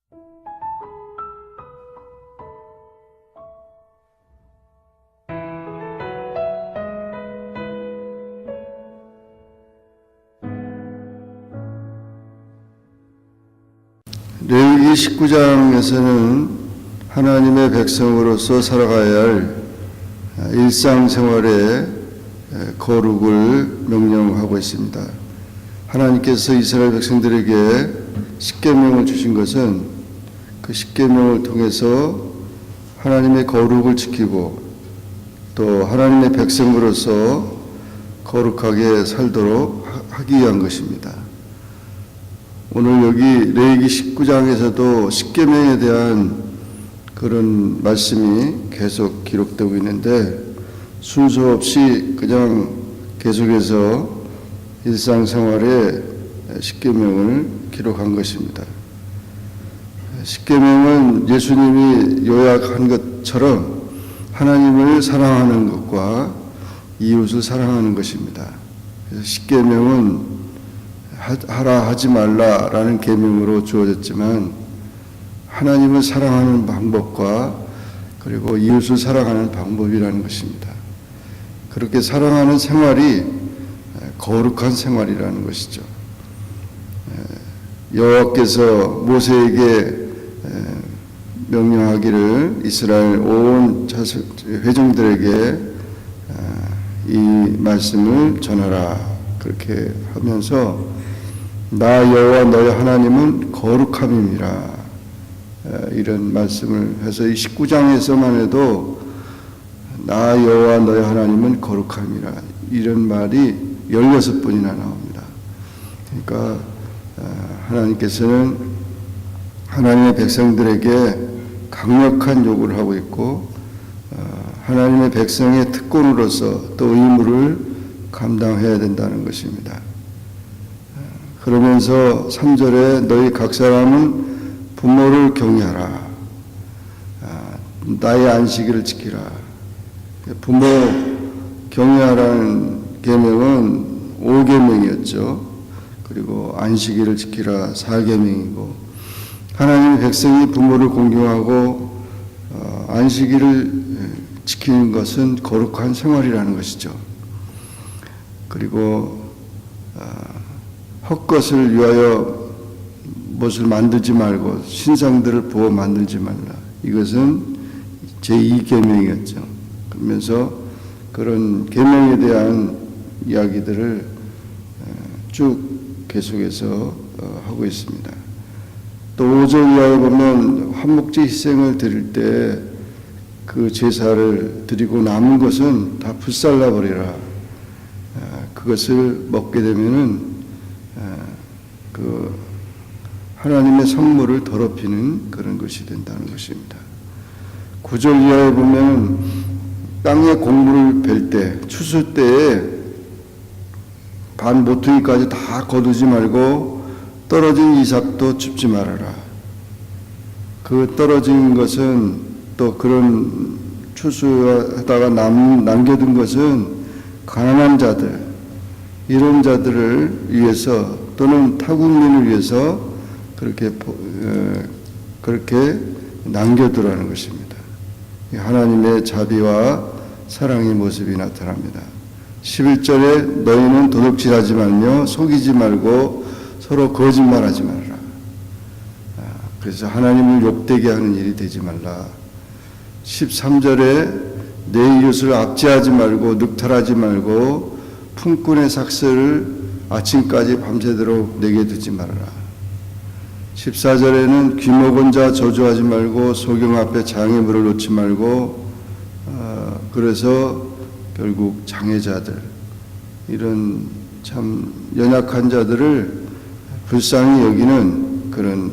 레위기 19장에서는 하나님의 백성으로서 살아가야 할 일상생활의 거룩을 명령하고 있습니다. 하나님께서 이스라엘 백성들에게 십계명을 주신 것은 그 십계명을 통해서 하나님의 거룩을 지키고 또 하나님의 백성으로서 거룩하게 살도록 하기 위한 것입니다. 오늘 여기 레위기 19장에서도 십계명에 대한 그런 말씀이 계속 기록되고 있는데 순서 없이 그냥 계속해서 일상생활에 십계명을 기록한 것입니다. 십계명은 예수님이 요약한 것처럼 하나님을 사랑하는 것과 이웃을 사랑하는 것입니다. 그래서 십계명은 하라 하지 말라라는 계명으로 주어졌지만 하나님을 사랑하는 방법과 그리고 이웃을 사랑하는 방법이라는 것입니다. 그렇게 사랑하는 생활이 거룩한 생활이라는 것이죠. 여호와께서 모세에게 명령하기를 이스라엘 온 회중들에게 이 말씀을 전하라 그렇게 하면서 나 여호와 너희 하나님은 거룩함이니라 이런 말씀을 해서 이 19장에서만 해도 나 여호와 너희 하나님은 거룩함이라 이런 말이 16번이나 나옵니다. 그러니까 하나님께서는 하나님의 백성들에게 강력한 요구를 하고 있고 하나님의 백성의 특권으로서 또 의무를 감당해야 된다는 것입니다. 그러면서 3절에 너희 각 사람은 부모를 경외하라. 나의 안식일을 지키라. 부모 경외하라는 계명은 5계명이었죠. 그리고 안식일을 지키라 4계명이고 하나님의 백성이 부모를 공경하고 안식일을 지키는 것은 거룩한 생활이라는 것이죠. 그리고 헛것을 위하여 무엇을 만들지 말고 신상들을 보어 만들지 말라. 이것은 제2계명이었죠. 그러면서 그런 계명에 대한 이야기들을 쭉 계속해서 하고 있습니다. 또 5절 이하에 보면 화목제 희생을 드릴 때 그 제사를 드리고 남은 것은 다 불살라 버리라. 그것을 먹게 되면은 그 하나님의 성물을 더럽히는 그런 것이 된다는 것입니다. 9절 이하에 보면 땅에 곡물을 벨 때, 추수 때에 반 모퉁이까지 다 거두지 말고 떨어진 이삭도 줍지 말아라. 그 떨어진 것은 또 그런 추수하다가 남겨둔 것은 가난한 자들, 이런 자들을 위해서 또는 타국민을 위해서 그렇게 남겨두라는 것입니다. 하나님의 자비와 사랑의 모습이 나타납니다. 11절에 너희는 도둑질하지 말며 속이지 말고 서로 거짓말하지 말라. 그래서 하나님을 욕되게 하는 일이 되지 말라. 13절에 내 이웃을 압제하지 말고 늑탈하지 말고 품꾼의 삭슬을 아침까지 밤새도록 내게 두지 말아라. 14절에는 귀먹은 자 저주하지 말고 소경 앞에 장애물을 놓지 말고 그래서 결국 장애자들 이런 참 연약한 자들을 불쌍히 여기는 그런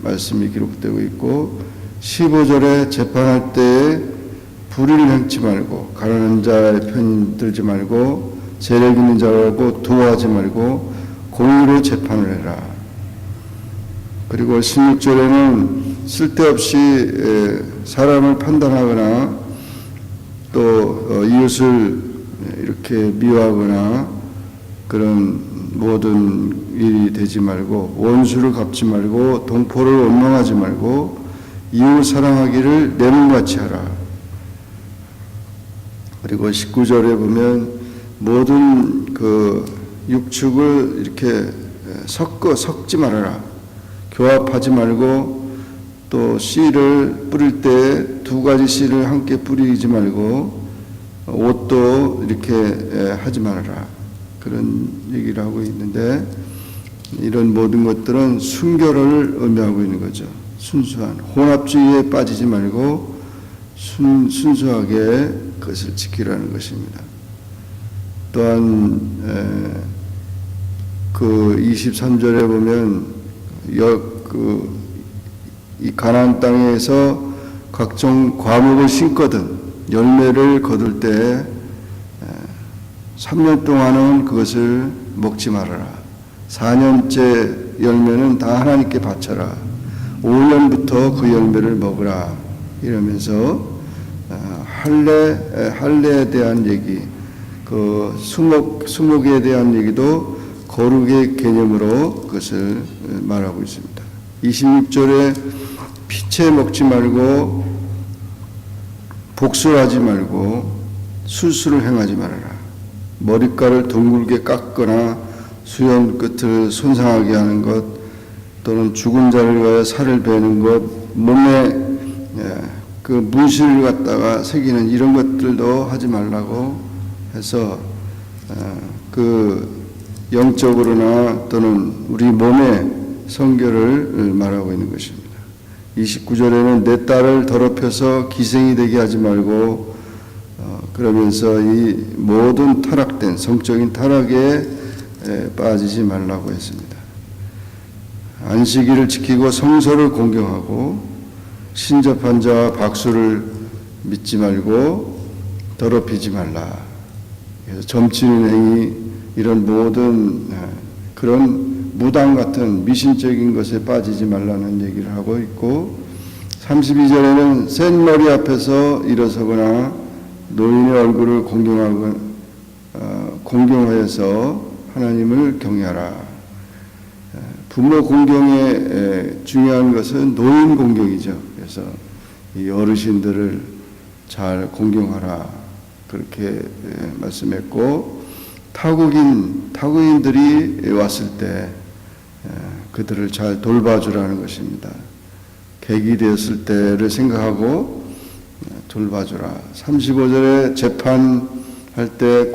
말씀이 기록되고 있고 15절에 재판할 때에 불의를 행치 말고 가난한 자의 편 들지 말고 재력 있는 자라고 도와하지 말고 공의로 재판을 해라. 그리고 16절에는 쓸데없이 사람을 판단하거나 또 이웃을 이렇게 미워하거나 그런 모든 일이 되지 말고 원수를 갚지 말고 동포를 원망하지 말고 이웃 사랑하기를 내 몸같이 하라. 그리고 19절에 보면 모든 그 육축을 이렇게 섞지 말아라. 교합하지 말고 또 씨를 뿌릴 때 두 가지 씨를 함께 뿌리지 말고 옷도 이렇게 하지 말아라. 그런 얘기를 하고 있는데 이런 모든 것들은 순결을 의미하고 있는 거죠. 순수한 혼합주의에 빠지지 말고 순수하게 그것을 지키라는 것입니다. 또한 그 23절에 보면 이 가나안 땅에서 각종 과목을 심거든 열매를 거둘 때 3년 동안은 그것을 먹지 말아라. 4년째 열매는 다 하나님께 바쳐라. 5년부터 그 열매를 먹으라. 이러면서 할례에 대한 얘기, 그 수목에 대한 얘기도 거룩의 개념으로 그것을 말하고 있습니다. 26절에 피채 먹지 말고 복술하지 말고 술수를 행하지 말아라. 머리카락을 둥글게 깎거나 수염 끝을 손상하게 하는 것 또는 죽은 자를 위하여 살을 베는 것 몸에 그 문신을 갖다가 새기는 이런 것들도 하지 말라고 해서 그 영적으로나 또는 우리 몸의 성결을 말하고 있는 것입니다. 29절에는 내 딸을 더럽혀서 기생이 되게 하지 말고 그러면서 이 모든 타락된 성적인 타락에 빠지지 말라고 했습니다. 안식일을 지키고 성소를 공경하고 신접한 자와 박수를 믿지 말고 더럽히지 말라. 그래서 점치는 행위 이런 모든 그런 무당 같은 미신적인 것에 빠지지 말라는 얘기를 하고 있고 32절에는 센 머리 앞에서 일어서거나 노인의 얼굴을 공경하여서 하나님을 경외하라. 부모 공경에 중요한 것은 노인 공경이죠. 그래서 이 어르신들을 잘 공경하라. 그렇게 말씀했고 타국인들이 왔을 때 그들을 잘 돌봐주라는 것입니다. 객이 되었을 때를 생각하고 돌봐주라. 35절에 재판할 때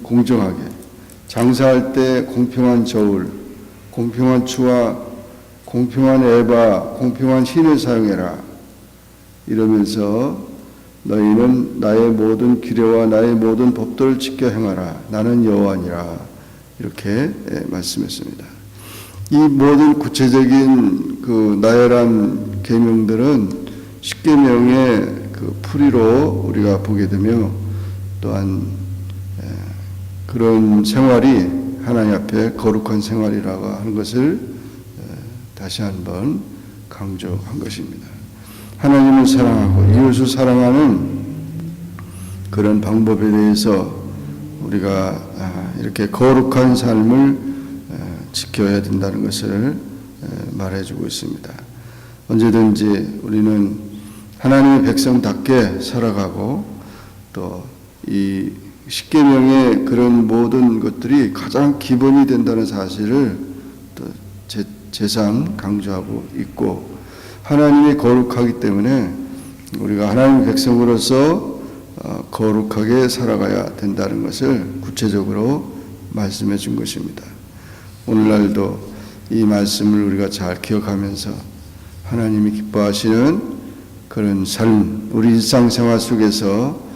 공정하게, 장사할 때 공평한 저울, 공평한 추와 공평한 에바, 공평한 흰을 사용해라. 이러면서 너희는 나의 모든 규례와 나의 모든 법도를 지켜 행하라. 나는 여호와니라. 이렇게 말씀했습니다. 이 모든 구체적인 그 나열한 계명들은 십계명의 그 풀이로 우리가 보게 되며 또한 그런 생활이 하나님 앞에 거룩한 생활이라고 하는 것을 다시 한번 강조한 것입니다. 하나님을 사랑하고 이웃을 사랑하는 그런 방법에 대해서 우리가 이렇게 거룩한 삶을 지켜야 된다는 것을 말해주고 있습니다. 언제든지 우리는 하나님의 백성답게 살아가고 또 이 십계명의 그런 모든 것들이 가장 기본이 된다는 사실을 또 재상 강조하고 있고 하나님이 거룩하기 때문에 우리가 하나님의 백성으로서 거룩하게 살아가야 된다는 것을 구체적으로 말씀해 준 것입니다. 오늘날도 이 말씀을 우리가 잘 기억하면서 하나님이 기뻐하시는 그런 삶, 우리 일상생활 속에서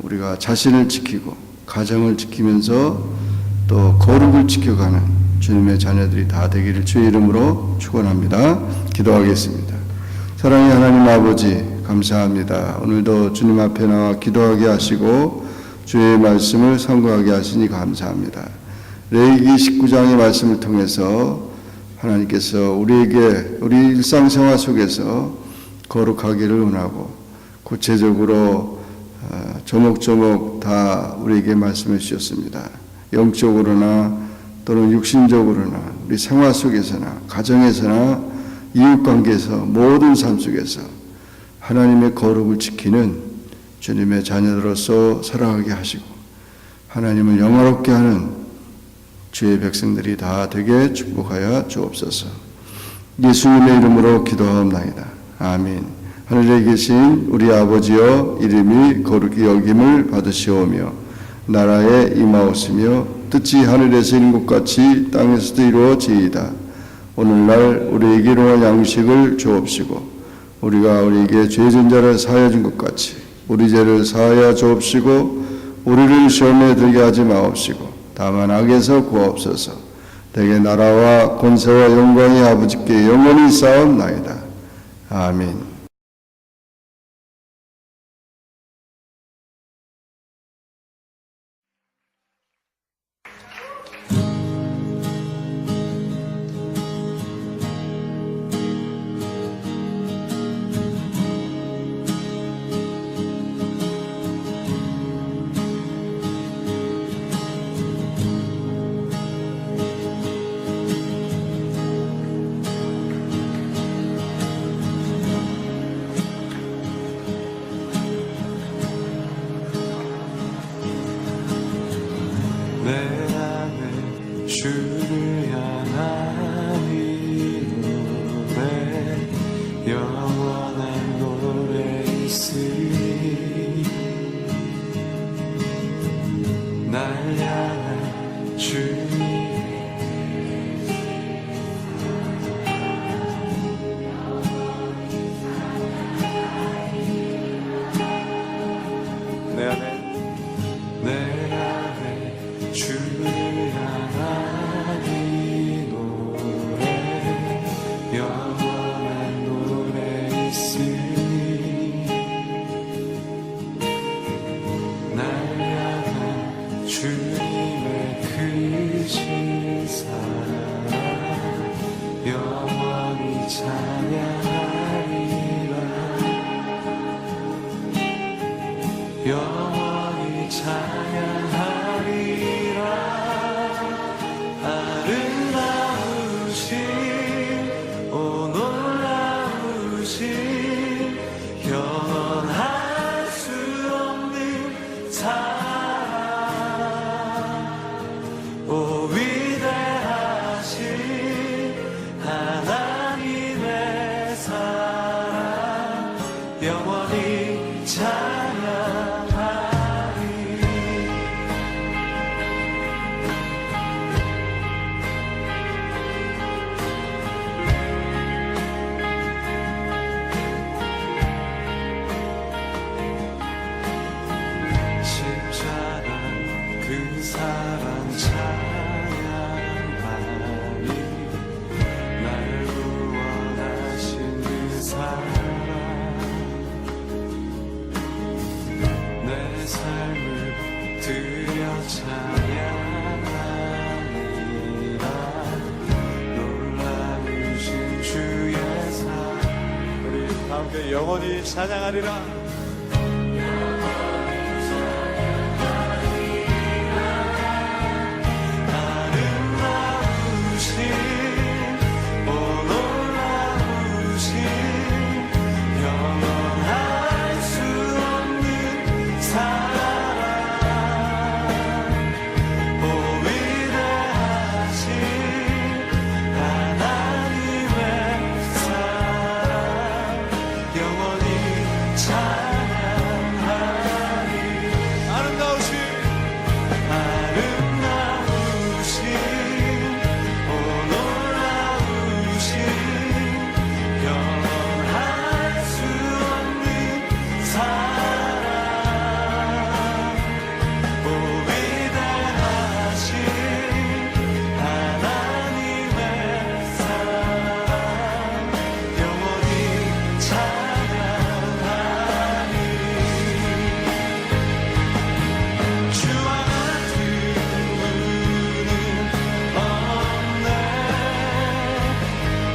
우리가 자신을 지키고 가정을 지키면서 또 거룩을 지켜가는 주님의 자녀들이 다 되기를 주의 이름으로 축원합니다. 기도하겠습니다. 사랑의 하나님 아버지 감사합니다. 오늘도 주님 앞에 나와 기도하게 하시고 주의 말씀을 선고하게 하시니 감사합니다. 레위기 19장의 말씀을 통해서 하나님께서 우리에게 우리 일상생활 속에서 거룩하기를 원하고 구체적으로 조목조목 다 우리에게 말씀해 주셨습니다. 영적으로나 또는 육신적으로나 우리 생활 속에서나 가정에서나 이웃관계에서 모든 삶 속에서 하나님의 거룩을 지키는 주님의 자녀들로서 살아가게 하시고 하나님을 영화롭게 하는 주의 백성들이 다 되게 축복하여 주옵소서. 예수님의 이름으로 기도하옵나이다. 아멘. 하늘에 계신 우리 아버지여, 이름이 거룩히 여김을 받으시오며 나라에 임하옵시며 뜻이 하늘에서 이룬 것 같이 땅에서도 이루어지이다. 오늘날 우리에게 일용할 양식을 주옵시고 우리가 우리에게 죄진 자를 사하여 준 것 같이 우리 죄를 사하여 주옵시고 우리를 시험에 들게 하지 마옵시고 다만 악에서 구하옵소서. 대개 나라와 권세와 영광이 아버지께 영원히 쌓옵나이다. 아멘. 내 안에 주를 향한 이 노래 영원한 노래 있으니 날 향한 주님 내 안에 주를 향한 이 노래 영원한 노래 있으니 날 향한 주님의 크신 사랑 영원히 찬양하리라. 영원히 찬양하리라. 아름다우신 오 놀라우신 영원할 수 없는 사랑 오 위대하신 하나님의 사랑 영원히 찬양하리. 십자가 그 사랑 찬양하리. 날 구원하신 그 사랑 내 삶을 드려 찬양하리라. 놀라우신 주의 사랑 우리 함께 영원히 찬양하리라.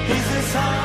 이 세상